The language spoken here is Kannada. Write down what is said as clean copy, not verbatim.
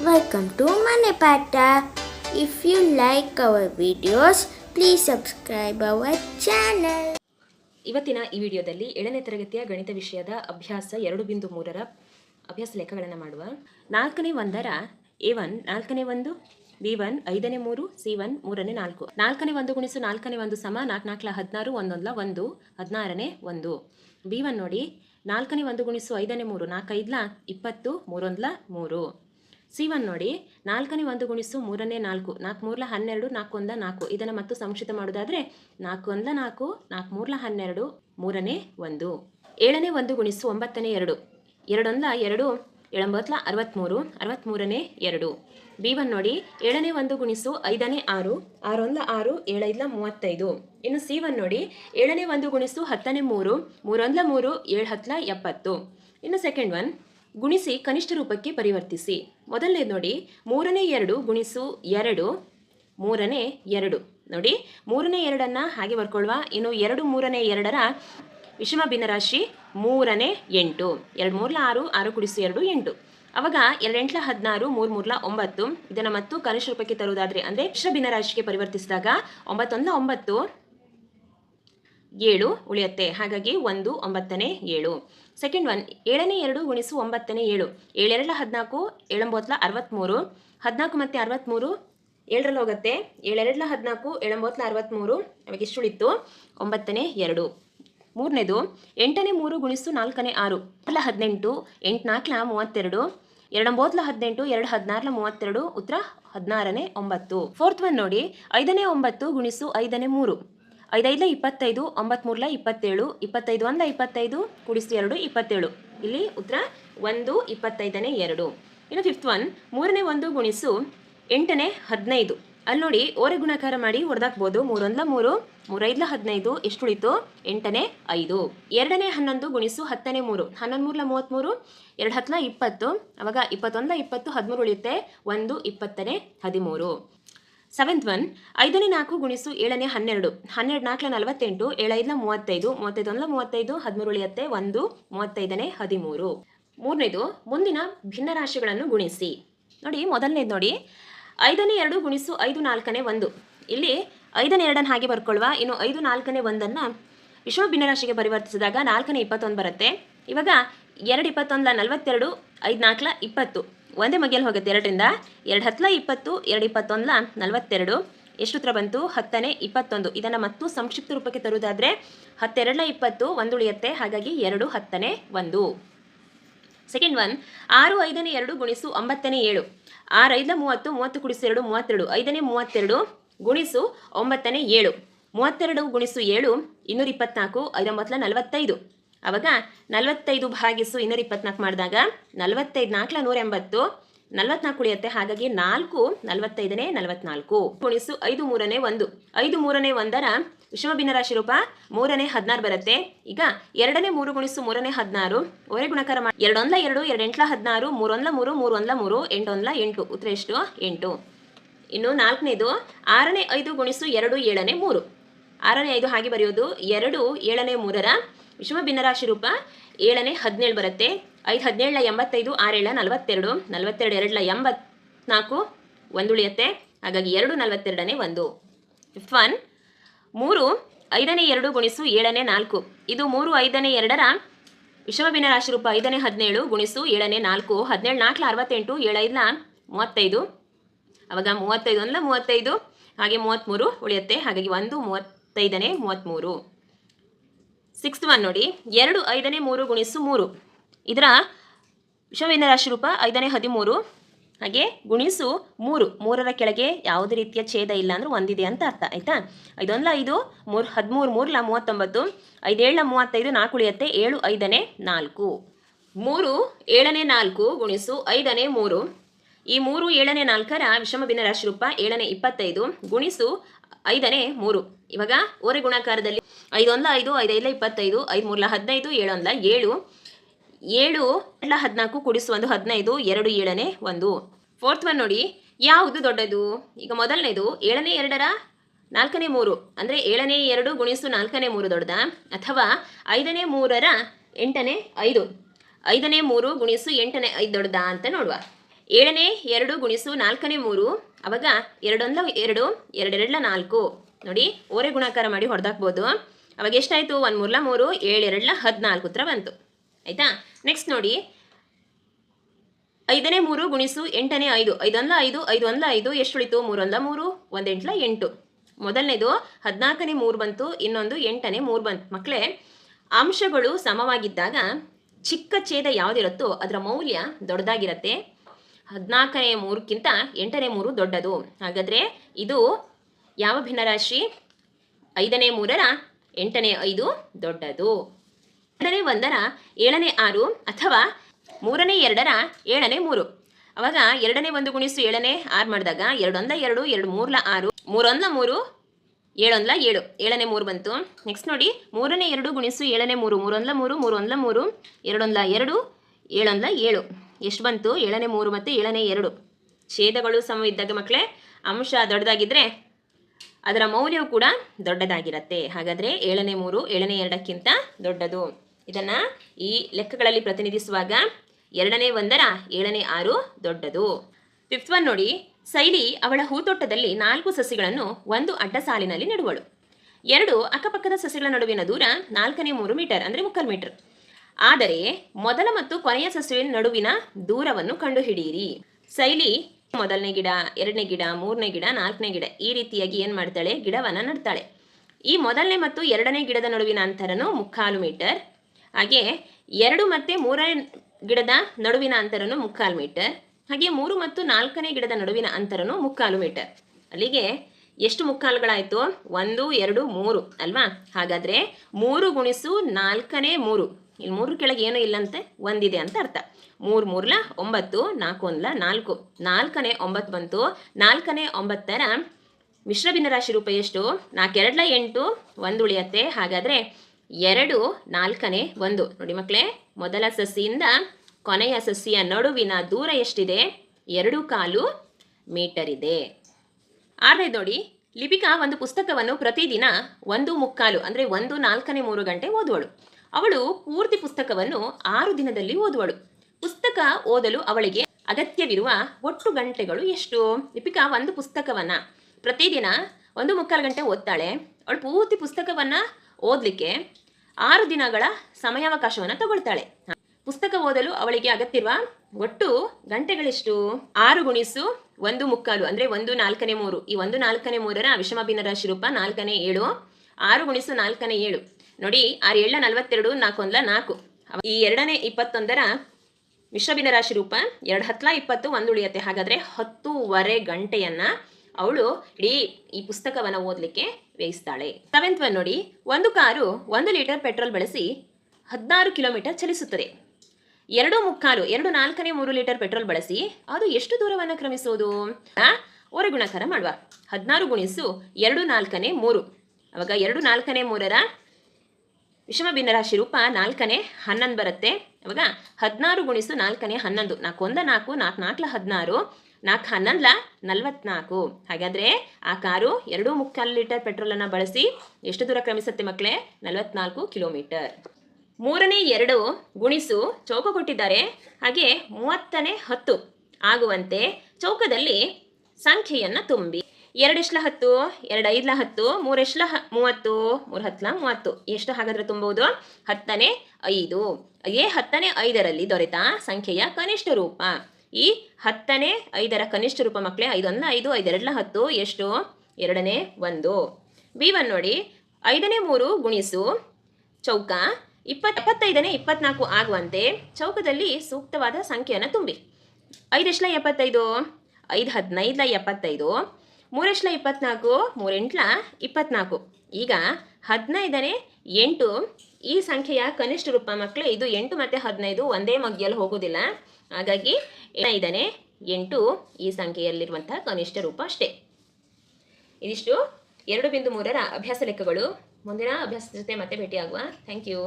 Welcome to Manepata. If you like our videos, please subscribe our channel. ಇವತ್ತಿನ ಈ ವಿಡಿಯೋದಲ್ಲಿ 7ನೇ ತರಗತಿಯ ಗಣಿತ ವಿಷಯದ ಅಭ್ಯಾಸ 2.3ರ ಅಭ್ಯಾಸ ಲೆಕ್ಕಗಳನ್ನು ಮಾಡುವ. 4ನೇ ಒಂದರ A1 4ನೇ ಒಂದು B1 5ನೇ 3 C1 3ನೇ 4 4ನೇ ಒಂದು ಗುಣಿಸು 4ನೇ ಒಂದು ಸಮ 4 4 16 1 1 16ನೇ 1 B1 ನೋಡಿ 4ನೇ ಒಂದು ಗುಣಿಸು 5ನೇ 3 4 5 20 3 1 3 C1 ನೋಡಿ 4ನೇ ಒಂದು ಗುಣಿಸು 3ನೇ 4 4 3 12 4 1 4 ಇದನ್ನು ಮತ್ತು ಸಂಕ್ಷಿಪ್ತ ಮಾಡೋದಾದರೆ 4 1 4 4 3 12 3ನೇ 1 7ನೇ ಒಂದು ಗುಣಿಸು 9ನೇ 2 2 1 2 7 63 63ನೇ 2 B1 ನೋಡಿ 7ನೇ ಒಂದು ಗುಣಿಸು 5ನೇ 6 6 1 6 7 5 35 ಇನ್ನು C1 ನೋಡಿ 7ನೇ ಒಂದು ಗುಣಿಸು 10ನೇ 3 3 1 3 7 10 70 ಇನ್ನು ಸೆಕೆಂಡ್ ಒನ್ ಗುಣಿಸಿ ಕನಿಷ್ಠ ರೂಪಕ್ಕೆ ಪರಿವರ್ತಿಸಿ. ಮೊದಲನೇದು ನೋಡಿ 3ನೇ 2 ಗುಣಿಸು 2 3ನೇ 2 ನೋಡಿ 3ನೇ 2 ಹಾಗೆ ಬರ್ಕೊಳ್ಳುವ. ಇನ್ನು 2 3ನೇ 2ರ ವಿಷಮ ಭಿನ್ನರಾಶಿ 3ನೇ 8 2 3 6 6 ಕೂಡಿಸು 2 8 ಅವಾಗ 2 8 16 3 3 9 ಇದನ್ನು ಮತ್ತು ಕನಿಷ್ಠ ರೂಪಕ್ಕೆ ತರುವುದಾದರೆ ಅಂದರೆ ವಿಷಮ ಭಿನ್ನರಾಶಿಗೆ ಪರಿವರ್ತಿಸಿದಾಗ 9 1 9 7 ಉಳಿಯುತ್ತೆ. ಹಾಗಾಗಿ 1 9ನೇ 7. ಸೆಕೆಂಡ್ ಒನ್ 7ನೇ 2 ಗುಣಿಸು 9ನೇ 7 7 2 14 7 9 63 14 ಮತ್ತು 63 7ರಲ್ಲಿ ಹೋಗುತ್ತೆ 7 2 14 7 9 63 ಅವಾಗ ಎಷ್ಟು ಉಳಿತು 9ನೇ 2. ಮೂರನೇದು 8ನೇ 3 ಗುಣಿಸು 4ನೇ 6 18 8 4 32 2 9 18 2 16 32 ಉತ್ತರ 16ನೇ 9. ಫೋರ್ತ್ ಒನ್ ನೋಡಿ 5ನೇ 9 ಗುಣಿಸು 5ನೇ 3 5 5 25 9 3 27 25 1 25 ಕೂಡಿಸು 2 27 ಇಲ್ಲಿ ಉತ್ತರ 1 25ನೇ 2. ಇನ್ನು ಫಿಫ್ತ್ ಒನ್ 3ನೇ 1 ಗುಣಿಸು 8ನೇ 15 ಅಲ್ಲಿ ನೋಡಿ ಓರೆ ಗುಣಾಕಾರ ಮಾಡಿ ಹೊಡೆದಾಕ್ಬೋದು 3 1 3 3 5 15 ಎಷ್ಟು ಉಳಿತು 8ನೇ 5. 2ನೇ 11 ಗುಣಿಸು 10ನೇ 3 11 3 33 2 10 20 ಅವಾಗ 21 20 13 ಉಳಿಯುತ್ತೆ 1 20ನೇ 13. ಸೆವೆಂತ್ ಒನ್ 5ನೇ 4 ಗುಣಿಸು 7ನೇ 12 12 4 48 7 5 35 35 1 35 13 ಉಳಿಯುತ್ತೆ 1 35ನೇ 13. ಮೂರನೇದು ಮುಂದಿನ ಭಿನ್ನರಾಶಿಗಳನ್ನು ಗುಣಿಸಿ. ನೋಡಿ ಮೊದಲನೇದು ನೋಡಿ 5ನೇ 2 ಗುಣಿಸು 5 4ನೇ 1 ಇಲ್ಲಿ 5ನೇ 2 ಹಾಗೆ ಬರ್ಕೊಳ್ಳುವ. ಇನ್ನು 5 4ನೇ 1 ವಿಷಮ ಭಿನ್ನರಾಶಿಗೆ ಪರಿವರ್ತಿಸಿದಾಗ 4ನೇ 21 ಬರುತ್ತೆ. ಇವಾಗ 2 21 42 5 4 20 ಒಂದೇ ಮಗಿಯಲ್ಲಿ ಹೋಗುತ್ತೆ 2ರಿಂದ 2 10 20 2 21 42 ಎಷ್ಟು ಉತ್ತರ ಬಂತು 10ನೇ 21. ಇದನ್ನು ಮತ್ತು ಸಂಕ್ಷಿಪ್ತ ರೂಪಕ್ಕೆ ತರುವುದಾದರೆ 10 2 20 1 ಉಳಿಯುತ್ತೆ. ಹಾಗಾಗಿ 2 10ನೇ 1. ಸೆಕೆಂಡ್ ಒನ್ 6 5ನೇ 2 ಗುಣಿಸು 9ನೇ 7 6 5 30 30 ಕೂಡಿಸು 2 32 5ನೇ 32 ಗುಣಿಸು 9ನೇ 7 32 ಗುಣಿಸು 7 224 5 9 45 ಅವಾಗ 45 ಭಾಗಿಸು 224 ಮಾಡಿದಾಗ 45 4 180 44 ಉಳಿಯುತ್ತೆ. ಹಾಗಾಗಿ 4 45ನೇ 44 ಗುಣಿಸು 5 3ನೇ 1 5 3ನೇ 1ರ ವಿಷಮ ಭಿನ್ನರಾಶಿ ರೂಪ 3ನೇ 16 ಬರುತ್ತೆ. ಈಗ 2ನೇ 3 ಗುಣಿಸು 3ನೇ 16 ಒರೆ ಗುಣಾಕಾರ ಮಾಡಿ 2 1 2 2 8 16 3 1 3 3 1 3 8 1 8 ಉತ್ತರ ಎಷ್ಟು 8. ಇನ್ನು ನಾಲ್ಕನೇದು 6ನೇ 5 ಗುಣಿಸು 2 7ನೇ 3 6ನೇ 5 ಹಾಗೆ ಬರೆಯೋದು 2 7ನೇ 3ರ ವಿಷಮ ಭಿನ್ನರಾಶಿ ರೂಪ 7ನೇ 17 ಬರುತ್ತೆ. 5 17 85 6 7 42 42 2 84 1 ಉಳಿಯುತ್ತೆ. ಹಾಗಾಗಿ 2 42ನೇ 1. ಫಿಫ್ತ್ ಒನ್ 3 5ನೇ 2 ಗುಣಿಸು 7ನೇ 4 ಇದು 3 5ನೇ 2ರ ವಿಷಮ ಭಿನ್ನರಾಶಿ ರೂಪ 5ನೇ 17 ಗುಣಿಸು 7ನೇ 4 17 4 68 7 5 35 ಅವಾಗ 35 1 35 ಹಾಗೆ 33 ಉಳಿಯುತ್ತೆ. ಹಾಗಾಗಿ 1 35ನೇ 33. ಸಿಕ್ಸ್ತ್ ಒನ್ ನೋಡಿ 2 5ನೇ 3 ಗುಣಿಸು 3 ಇದರ ವಿಷಮ ಭಿನ್ನರಾಶಿ ರೂಪ 5ನೇ 13 ಹಾಗೆ ಗುಣಿಸು 3 3ರ ಕೆಳಗೆ ಯಾವುದೇ ರೀತಿಯ ಛೇದ ಇಲ್ಲ ಅಂದ್ರೆ ಒಂದಿದೆ ಅಂತ ಅರ್ಥ ಆಯ್ತಾ. 5 1 5 3 13 3 39 5 7 35 4 ಉಳಿಯುತ್ತೆ 7 5ನೇ 4. 3 7ನೇ 4 ಗುಣಿಸು 5ನೇ 3 ಈ 3 7ನೇ 4ರ ವಿಷಮ ಭಿನ್ನರಾಶಿ ರೂಪ 7ನೇ 25 ಗುಣಿಸು 5ನೇ 3 ಇವಾಗ ಓರೆ ಗುಣಾಕಾರದಲ್ಲಿ 5 1 5 5 5 25 5 3 15 7 1 7 7 14 ಕೂಡಿಸು 1 15 2 7ನೇ 1. ಫೋರ್ತ್ ಒನ್ ನೋಡಿ ಯಾವುದು ದೊಡ್ಡದು. ಈಗ ಮೊದಲನೇದು 7ನೇ 2ರ 4ನೇ 3 ಅಂದರೆ 7ನೇ 2 ಗುಣಿಸು 4ನೇ 3 ದೊಡ್ಡದ ಅಥವಾ 5ನೇ 3ರ 8ನೇ 5 5ನೇ 3 ಗುಣಿಸು 8ನೇ 5 ದೊಡ್ಡದ ಅಂತ ನೋಡುವ. 7ನೇ 2 ಗುಣಿಸು 4ನೇ 3 ಅವಾಗ 2 1 2 2 2 4 ನೋಡಿ ಓರೆ ಗುಣಾಕಾರ ಮಾಡಿ ಹೊಡೆದಾಕ್ಬೋದು. ಅವಾಗ ಎಷ್ಟಾಯಿತು 1 3 3 7 2 14 ಉತ್ತರ ಬಂತು ಆಯಿತಾ. ನೆಕ್ಸ್ಟ್ ನೋಡಿ 5ನೇ 3 ಗುಣಿಸು 8ನೇ 5 5 1 5 5 1 5 ಎಷ್ಟು ಉಳಿತು 3 1 3 1 8 8. ಮೊದಲನೇದು 14ನೇ 3 ಬಂತು, ಇನ್ನೊಂದು 8ನೇ 3 ಬಂತು. ಮಕ್ಕಳೇ ಅಂಶಗಳು ಸಮವಾಗಿದ್ದಾಗ ಚಿಕ್ಕ ಛೇದ ಯಾವುದಿರುತ್ತೋ ಅದರ ಮೌಲ್ಯ ದೊಡ್ಡದಾಗಿರುತ್ತೆ. 14ನೇ 3ಕ್ಕಿಂತ 8ನೇ 3 ದೊಡ್ಡದು. ಹಾಗಾದರೆ ಇದು ಯಾವ ಭಿನ್ನರಾಶಿ? 5ನೇ 3ರ 8ನೇ 5 ದೊಡ್ಡದು. 2ನೇ 1ರ 7ನೇ 6 ಅಥವಾ 3ನೇ 2ರ 7ನೇ 3. ಅವಾಗ 2ನೇ 1 ಗುಣಿಸು 7ನೇ 6 ಮಾಡಿದಾಗ 2 1 2 2 3 6 3 1 3 7 1 7 7ನೇ 3 ಬಂತು. ನೆಕ್ಸ್ಟ್ ನೋಡಿ 3ನೇ 2 ಗುಣಿಸು 7ನೇ 3 3 1 3 3 1 3 2 1 2 7 1 7 ಎಷ್ಟು ಬಂತು 7ನೇ 3 ಮತ್ತು 7ನೇ 2. ಛೇದಗಳು ಸಮವಿದ್ದಾಗ ಮಕ್ಕಳೇ ಅಂಶ ದೊಡ್ಡದಾಗಿದ್ದರೆ ಅದರ ಮೌಲ್ಯವು ಕೂಡ ದೊಡ್ಡದಾಗಿರುತ್ತೆ. ಹಾಗಾದರೆ 7ನೇ 3 7ನೇ 2ಕ್ಕಿಂತ ದೊಡ್ಡದು. ಇದನ್ನು ಈ ಲೆಕ್ಕಗಳಲ್ಲಿ ಪ್ರತಿನಿಧಿಸುವಾಗ 2ನೇ 1ರ 7ನೇ 6 ದೊಡ್ಡದು. 5th ಒನ್ ನೋಡಿ, ಶೈಲಿ ಅವಳ ಹೂತೋಟದಲ್ಲಿ 4 ಸಸಿಗಳನ್ನು ಒಂದು ಅಡ್ಡ ಸಾಲಿನಲ್ಲಿ ನೆಡುವಳು. 2 ಅಕ್ಕಪಕ್ಕದ ಸಸಿಗಳ ನಡುವಿನ ದೂರ 4ನೇ 3 ಮೀಟರ್ ಅಂದರೆ 3/4 ಮೀಟರ್. ಆದರೆ ಮೊದಲ ಮತ್ತು ಕೊನೆಯ ಸಸಿಗಳ ನಡುವಿನ ದೂರವನ್ನು ಕಂಡುಹಿಡಿಯಿರಿ. ಶೈಲಿ ಮೊದಲನೇ ಗಿಡ, 2ನೇ ಗಿಡ, 3ನೇ ಗಿಡ, 4ನೇ ಗಿಡ ಈ ರೀತಿಯಾಗಿ ಏನು ಮಾಡ್ತಾಳೆ, ಗಿಡವನ್ನು ನಡ್ತಾಳೆ. ಈ ಮೊದಲನೇ ಮತ್ತು 2ನೇ ಗಿಡದ ನಡುವಿನ ಅಂತರನು 3/4 ಮೀಟರ್. ಹಾಗೆ 2 ಮತ್ತು 3ನೇ ಗಿಡದ ನಡುವಿನ ಅಂತರನು 3/4 ಮೀಟರ್. ಹಾಗೆ 3 ಮತ್ತು 4ನೇ ಗಿಡದ ನಡುವಿನ ಅಂತರನು 3/4 ಮೀಟರ್. ಅಲ್ಲಿಗೆ ಎಷ್ಟು ಮುಕ್ಕಾಲುಗಳಾಯಿತು? 1 2 3 ಅಲ್ವಾ? ಹಾಗಾದರೆ 3 ಗುಣಿಸು 4ನೇ 3, ಇಲ್ಲಿ 3 ಕೆಳಗೆ ಏನೂ ಇಲ್ಲಂತೆ, ಒಂದಿದೆ ಅಂತ ಅರ್ಥ. 3 3 9 4 1 4 4ನೇ 9 ಬಂತು. 4ನೇ 9ರ ಮಿಶ್ರ ಭಿನ್ನರಾಶಿ ರೂಪ ಎಷ್ಟು? 4 2 8 1 ಉಳಿಯತ್ತೆ. ಹಾಗಾದರೆ 2 4ನೇ 1. ನೋಡಿ ಮಕ್ಕಳೇ, ಮೊದಲ ಸಸಿಯಿಂದ ಕೊನೆಯ ಸಸಿಯ ನಡುವಿನ ದೂರ ಎಷ್ಟಿದೆ? 2/4 ಮೀಟರ್ ಇದೆ. 6ನೇ ನೋಡಿ, ಲಿಪಿಕಾ ಒಂದು ಪುಸ್ತಕವನ್ನು ಪ್ರತಿದಿನ 1/3 ಅಂದರೆ 1 4ನೇ 3 ಗಂಟೆ ಓದುವಳು. ಅವಳು ಪೂರ್ತಿ ಪುಸ್ತಕವನ್ನು 6 ದಿನದಲ್ಲಿ ಓದುವಳು. ಪುಸ್ತಕ ಓದಲು ಅವಳಿಗೆ ಅಗತ್ಯವಿರುವ ಒಟ್ಟು ಗಂಟೆಗಳು ಎಷ್ಟು? ಲಿಪಿಕಾ ಒಂದು ಪುಸ್ತಕವನ್ನು ಪ್ರತಿದಿನ 1/3 ಗಂಟೆ ಓದ್ತಾಳೆ. ಅವಳು ಪೂರ್ತಿ ಪುಸ್ತಕವನ್ನು ಓದಲಿಕ್ಕೆ 6 ದಿನಗಳ ಸಮಯಾವಕಾಶವನ್ನು ತಗೊಳ್ತಾಳೆ. ಪುಸ್ತಕ ಓದಲು ಅವಳಿಗೆ ಅಗತ್ಯವಿರುವ ಒಟ್ಟು ಗಂಟೆಗಳೆಷ್ಟು? 6 ಗುಣಿಸು 1/3 ಅಂದರೆ 1 4ನೇ 3. ಈ 1 4ನೇ 3ರ ವಿಷಮ ಭಿನ್ನರಾಶಿ ರೂಪ 4ನೇ 7. 6 ಗುಣಿಸು 4ನೇ 7 ನೋಡಿ, 6 7 42 4 1 4. ಈ 2ನೇ 21ರ ಮಿಶ್ರ ಭಿನ್ನರಾಶಿ ರೂಪ 2 10 20 1 ಉಳಿಯುತ್ತೆ. ಹಾಗಾದರೆ 10:30 ಗಂಟೆಯನ್ನು ಅವಳು ಇಡೀ ಈ ಪುಸ್ತಕವನ್ನು ಓದಲಿಕ್ಕೆ ವ್ಯಯಿಸ್ತಾಳೆ. 7th ಒನ್ ನೋಡಿ, ಒಂದು ಕಾರು 1 ಲೀಟರ್ ಪೆಟ್ರೋಲ್ ಬಳಸಿ 16 ಕಿಲೋಮೀಟರ್ ಚಲಿಸುತ್ತದೆ. 2/3 2 4ನೇ 3 ಲೀಟರ್ ಪೆಟ್ರೋಲ್ ಬಳಸಿ ಅದು ಎಷ್ಟು ದೂರವನ್ನು ಕ್ರಮಿಸೋದು? ಓರೆ ಗುಣಾಕಾರ ಮಾಡುವ. 16 ಗುಣಿಸು 2 4ನೇ 3. ಅವಾಗ 2 4ನೇ 3ರ ವಿಷಮ ಭಿನ್ನರಾಶಿ ರೂಪ 4ನೇ 11 ಬರುತ್ತೆ. ಅವಾಗ 16 ಗುಣಿಸು 4ನೇ 11 4 1 4 4 4 16 4 11 44. ಹಾಗಾದರೆ ಆ ಕಾರು 2/3 ಲೀಟರ್ ಪೆಟ್ರೋಲನ್ನು ಬಳಸಿ ಎಷ್ಟು ದೂರ ಕ್ರಮಿಸುತ್ತೆ ಮಕ್ಕಳೇ? 44 ಕಿಲೋಮೀಟರ್. 3ನೇ 2 ಗುಣಿಸು ಚೌಕ ಕೊಟ್ಟಿದ್ದಾರೆ. ಹಾಗೆ 30ನೇ 10 ಆಗುವಂತೆ ಚೌಕದಲ್ಲಿ ಸಂಖ್ಯೆಯನ್ನು ತುಂಬಿ. 2 ಎಷ್ಟು 10 2 5 10 3 ಎಷ್ಟು 30 3 10 30 ಎಷ್ಟು ಹಾಗಾದರೆ ತುಂಬುವುದು? 10ನೇ 5. ಅದೇ 10ನೇ 5ರಲ್ಲಿ ದೊರೆತ ಸಂಖ್ಯೆಯ ಕನಿಷ್ಠ ರೂಪ. ಈ 10ನೇ 5ರ ಕನಿಷ್ಠ ರೂಪ ಮಕ್ಕಳೇ 5 1 5 5 2 10 ಎಷ್ಟು? 2ನೇ 1. B1 ನೋಡಿ, 5ನೇ 3 ಗುಣಿಸು ಚೌಕ 75ನೇ 24 ಆಗುವಂತೆ ಚೌಕದಲ್ಲಿ ಸೂಕ್ತವಾದ ಸಂಖ್ಯೆಯನ್ನು ತುಂಬಿ. 5 ಎಷ್ಟು 75 5 15 75 3 ಎಷ್ಟು 24 3 8 24. ಈಗ 15ನೇ 8 ಈ ಸಂಖ್ಯೆಯ ಕನಿಷ್ಠ ರೂಪ ಮಕ್ಕಳೇ. ಇದು 8 ಮತ್ತು 15 ಒಂದೇ ಮಗ್ಗಿಯಲ್ಲಿ ಹೋಗೋದಿಲ್ಲ. ಹಾಗಾಗಿ 5ನೇ 8 ಈ ಸಂಖ್ಯೆಯಲ್ಲಿರುವಂತಹ ಕನಿಷ್ಠ ರೂಪ ಅಷ್ಟೇ. ಇದಿಷ್ಟು 2.3ರ ಅಭ್ಯಾಸ ಲೆಕ್ಕಗಳು. ಮುಂದಿನ ಅಭ್ಯಾಸದ ಜೊತೆ ಮತ್ತೆ ಭೇಟಿಯಾಗುವ. Thank you.